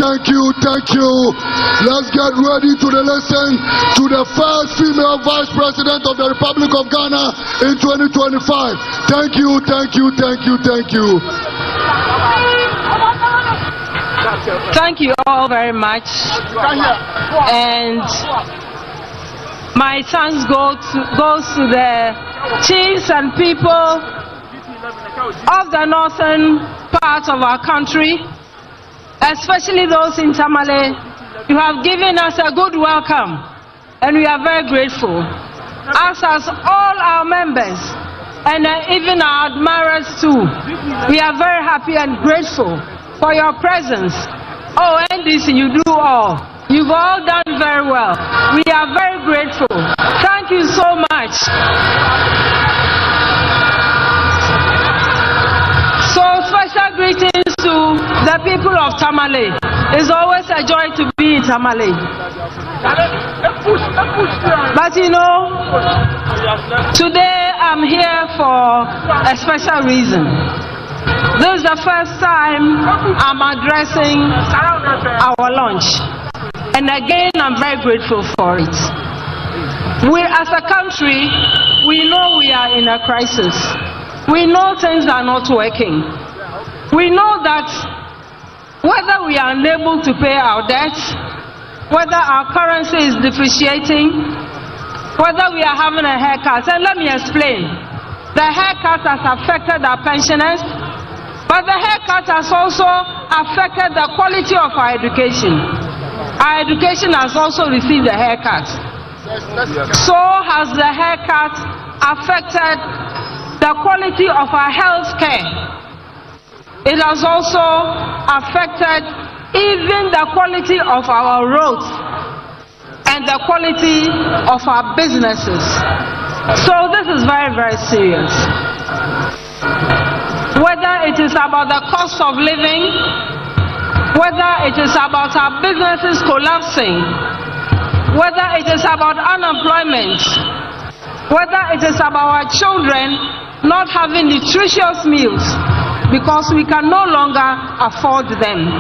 thank you, thank you. Let's get ready to listen to the first female Vice President of the Republic of Ghana in 2025. Thank you, thank you, thank you, thank you. Thank you all very much. And my thanks goes to the chiefs and people of the northern part of our country, especially those in Tamale. You have given us a good welcome, and we are very grateful. As all our members, and even our admirers too, we are very happy and grateful for your presence. Oh, NDC, you do all. You've all done very well. We are very grateful. Thank you so much. So special greetings to the people of Tamale. It's always a joy to be in Tamale. But you know, today I'm here for a special reason. This is the first time I'm addressing our launch. And again, I'm very grateful for it. We, as a country, we know we are in a crisis. We know things are not working. We know that whether we are unable to pay our debts, whether our currency is depreciating, whether we are having a haircut. And let me explain. The haircut has affected our pensioners, but the haircut has also affected the quality of our education. Our education has also received a haircut. So has the haircut affected the quality of our health care. It has also affected even the quality of our roads and the quality of our businesses. So this is very, very serious. Whether it is about the cost of living, whether it is about our businesses collapsing, whether it is about unemployment, whether it is about our children not having nutritious meals because we can no longer afford them.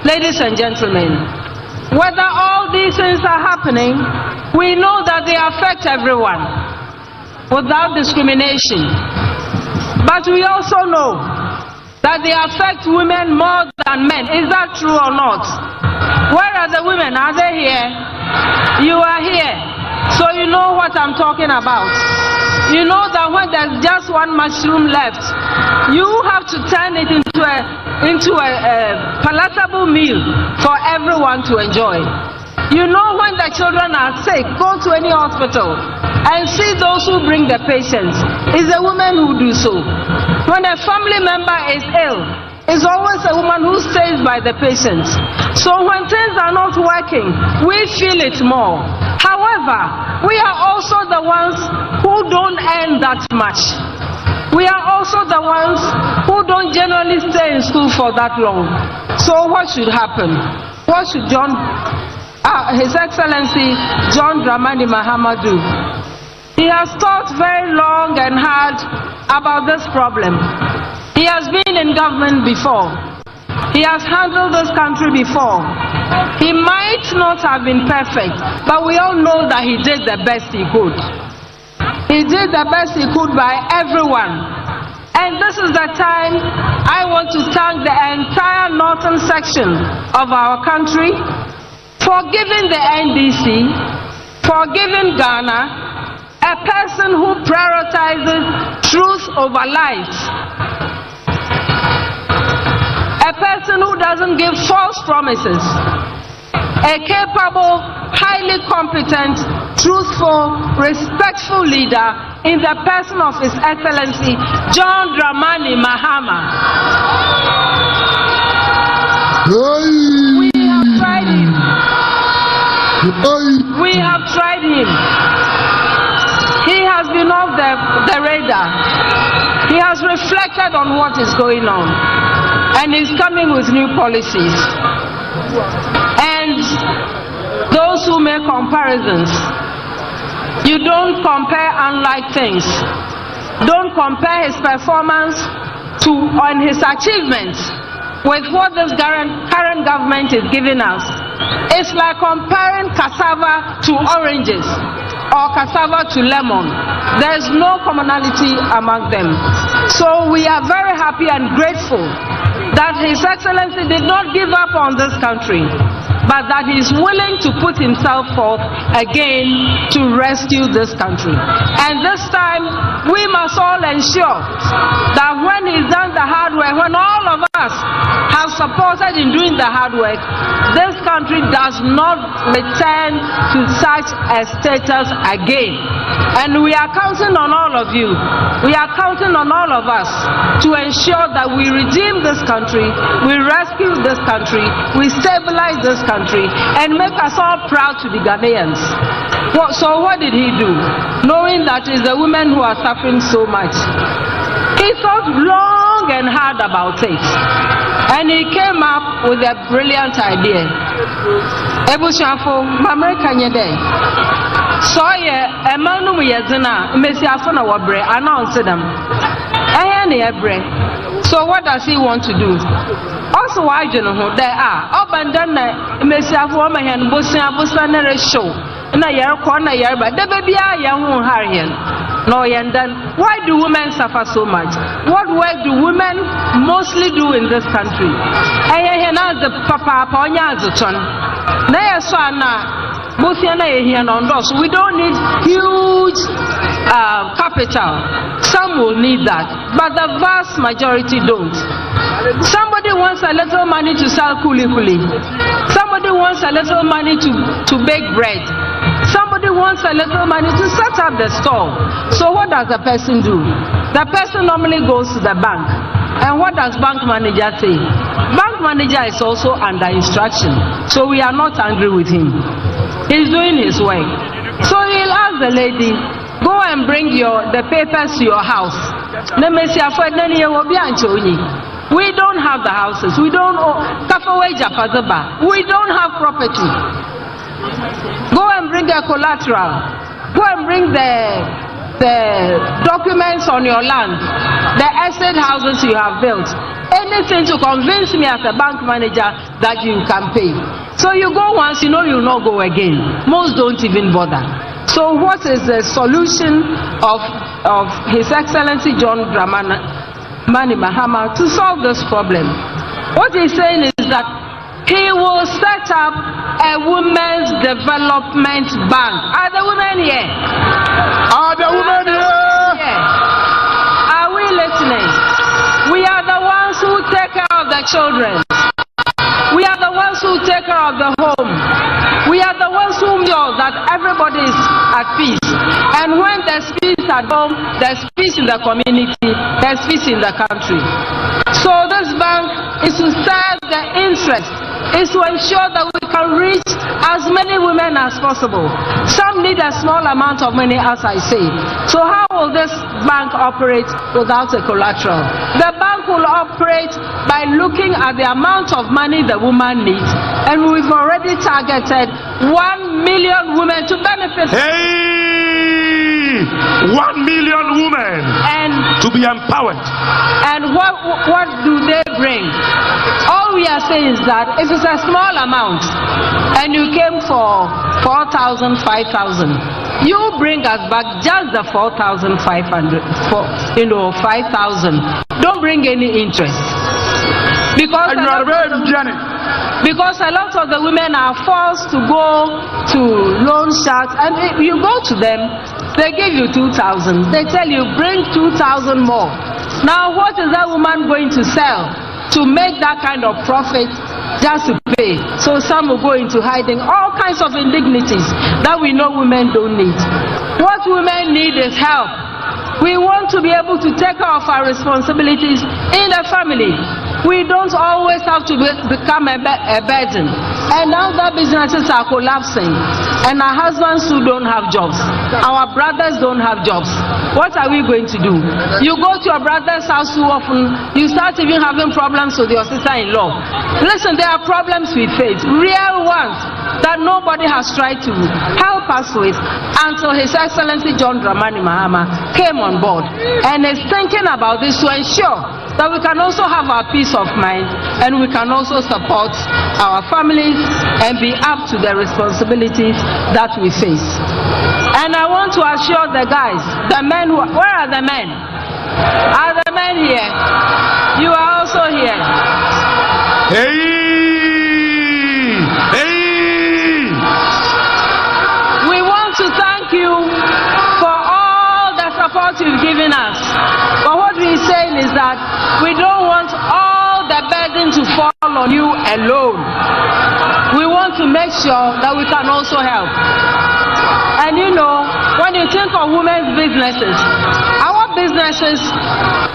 Ladies and gentlemen, whether all these things are happening, we know that they affect everyone without discrimination. But we also know that they affect women more than men. Is that true or not? Where are the women? Are they here? You are here. So you know what I'm talking about. You know that when there's just one mushroom left, you have to turn it into a palatable meal for everyone to enjoy. You know when the children are sick, go to any hospital and see those who bring the patients. It's the women who do so. When a family member is ill, it's always a woman who stays by the patients. So when things are not working, we feel it more. However, we are also the ones who don't earn that much. We are also the ones who don't generally stay in school for that long. So what should happen? What should His Excellency John Dramani Mahama do? He has thought very long and hard about this problem. He has been in government before. He has handled this country before. He might not have been perfect, but we all know that he did the best he could. He did the best he could by everyone. And this is the time I want to thank the entire northern section of our country for giving the NDC, for giving Ghana a person who prioritizes truth over lies. A person who doesn't give false promises. A capable, highly competent, truthful, respectful leader in the person of His Excellency John Dramani Mahama. We have tried him. We have tried him. He has been off the radar. He has reflected on what is going on. And he's coming with new policies. And those who make comparisons, you don't compare unlike things. Don't compare his performance and his achievements with what this current government is giving us, it's like comparing cassava to oranges or cassava to lemon. There's no commonality among them. So we are very happy and grateful that His Excellency did not give up on this country, but that he is willing to put himself forth again to rescue this country. And this time, we must all ensure that when he's done the hard work, when all of us have supported in doing the hard work, this country does not return to such a status again. And we are counting on all of you. We are counting on all of us to ensure that we redeem this country, we rescue this country, we stabilize this country, and make us all proud to be Ghanaians. So what did he do? Knowing that it's the women who are suffering so much, he thought long and hard about it, and he came up with a brilliant idea. Ebushafo, America nyede. So a man who is na Messiafona wabre announce them. So what does he want to do? Also, I don't know. There are Obandana Messiafo Mahan Busanare show. Na yar corner yar, but the baby are young Harian. No, Yandan. Why do women suffer so much? What work do women mostly do in this country? Ayana the papa Ponya Zuton. Naya Swana. We don't need huge capital. Some will need that, but the vast majority don't. Somebody wants a little money to sell kuli kuli. Somebody wants a little money to bake bread. Somebody wants a little money to set up the store. So what does the person do? The person normally goes to the bank. And what does bank manager say? Bank manager is also under instruction. So we are not angry with him. He's doing his work. So he'll ask the lady, go and bring the papers to your house. We don't have the houses. We don't have property. Go and bring the collateral. Go and bring the documents on your land, the estate houses you have built. Anything to convince me as a bank manager that you can pay. So you go once, you know you'll not go again. Most don't even bother. So what is the solution of His Excellency John Dramani Mahama to solve this problem? What he's saying is that he will set up a women's development bank. Are the women here? Are the women here? Are we listening? We are the ones who take care of the children. We are the ones who take care of the home. We are the ones who know that everybody is at peace. And when there's peace at home, there's peace in the community, there's peace in the country. So this bank is to serve the interest, is to ensure that we can reach as many women as possible. Some need a small amount of money, as I say. So how will this bank operate without a collateral? The bank will operate by looking at the amount of money the woman needs, and we've already targeted 1 million women to benefit. Hey, 1 million women and to be empowered. And what do they bring? All we are saying is that if it's a small amount and you came for 4,000, 5,000, you bring us back just the 4,500, 5,000. Don't bring any interest. Because a lot of the women are forced to go to loan sharks, and if you go to them, they give you 2,000. They tell you bring 2,000 more. Now what is that woman going to sell to make that kind of profit just to pay? So some will go into hiding, all kinds of indignities that we know women don't need. What women need is help. We want to be able to take care of our responsibilities in the family. We don't always have to become a burden. And now that businesses are collapsing, and our husbands who don't have jobs, our brothers don't have jobs, what are we going to do? You go to your brother's house too often, you start even having problems with your sister-in-law. Listen, there are problems we face, real ones. that nobody has tried to help us with until His Excellency John Dramani Mahama came on board and is thinking about this to ensure that we can also have our peace of mind and we can also support our families and be up to the responsibilities that we face. And I want to assure the guys, the men, where are the men? Are the men here? You are also here. Hey! We want to thank you for all the support you've given us. But what we're saying is that we don't want all the burden to fall on you alone. We want to make sure that we can also help. And you know, when you think of women's businesses, our businesses,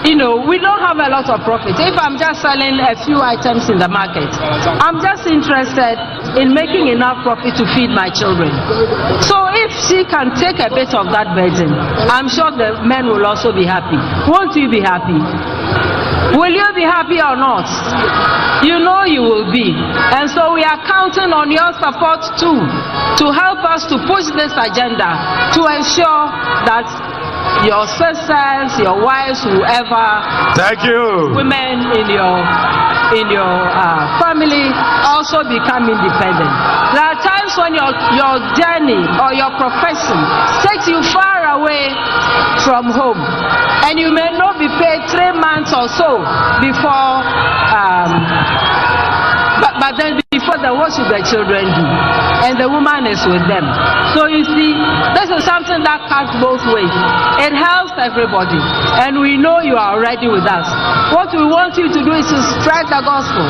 you know, we don't have a lot of profit. If I'm just selling a few items in the market, I'm just interested in making enough profit to feed my children. So if she can take a bit of that burden, I'm sure the men will also be happy. Won't you be happy? Will you be happy or not? You know you will be. And so we are counting on your support too, to help us to push this agenda, to ensure that your sisters, your wives, whoever, thank you, women in your family also become independent. There are times when your journey or your profession takes you far away from home, and you may not be paid 3 months or so before. But then before that, what should the children do? And the woman is with them. So you see, this is something that cuts both ways. It helps everybody. And we know you are already with us. What we want you to do is to spread the gospel,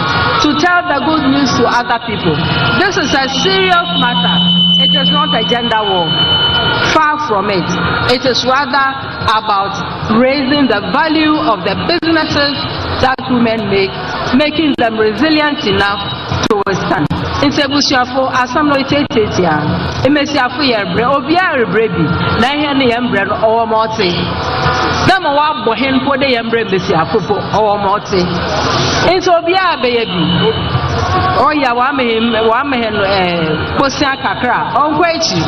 to tell the good news to other people. This is a serious matter. It is not a gender war. Far from it. It is rather about raising the value of the businesses that women make, making them resilient enough to withstand. In Sebusiafo, Asam no itetetia. Emesiafo yebre, obia rebrebi. Na here ne yembre no owo mote. Dem wa bohen po de yembre besiafo po owo mote. Into obia abeyebi. Oya wa mehem posia kakra. Onko echi.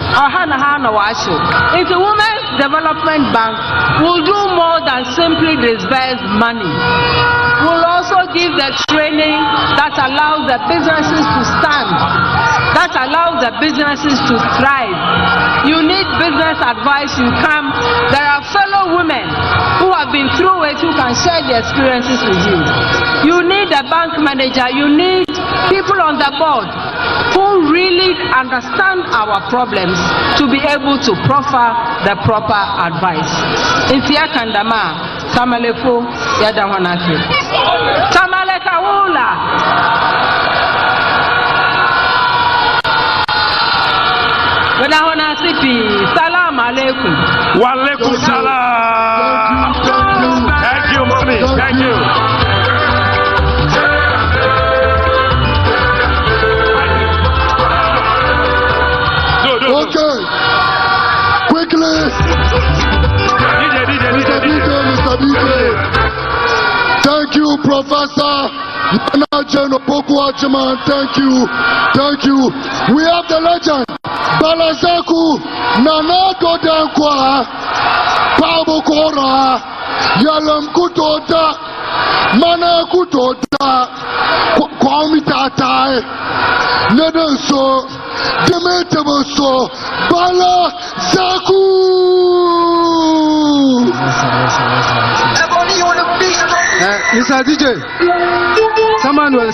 Hana washo. If the Women's Development Bank will do more than simply disburse money, will also give the training that allows the businesses to stand, that allows the businesses to thrive. You need business advice, you come. There are fellow women who have been through it who can share their experiences with you. You need a bank manager, you need people on the board who really understand our problems to be able to proffer the proper advice. Intia kandama tamalefo yada wanake tamaleka wula wada wana sipi salam alaikum wa alaikum salam. Thank you, mommy. Thank you. Okay, quickly, Mr. DJ. Thank you, Professor Naana Opoku Agyemang. Thank you. We have the legend, Balazaku, Naana Godankwa, Pabo Kora, Yalam Kutoda, Mana Kutoda, Kwame Tatai, Nedenso. Demeteboso Bala Zaku. Mr. DJ, Samuel.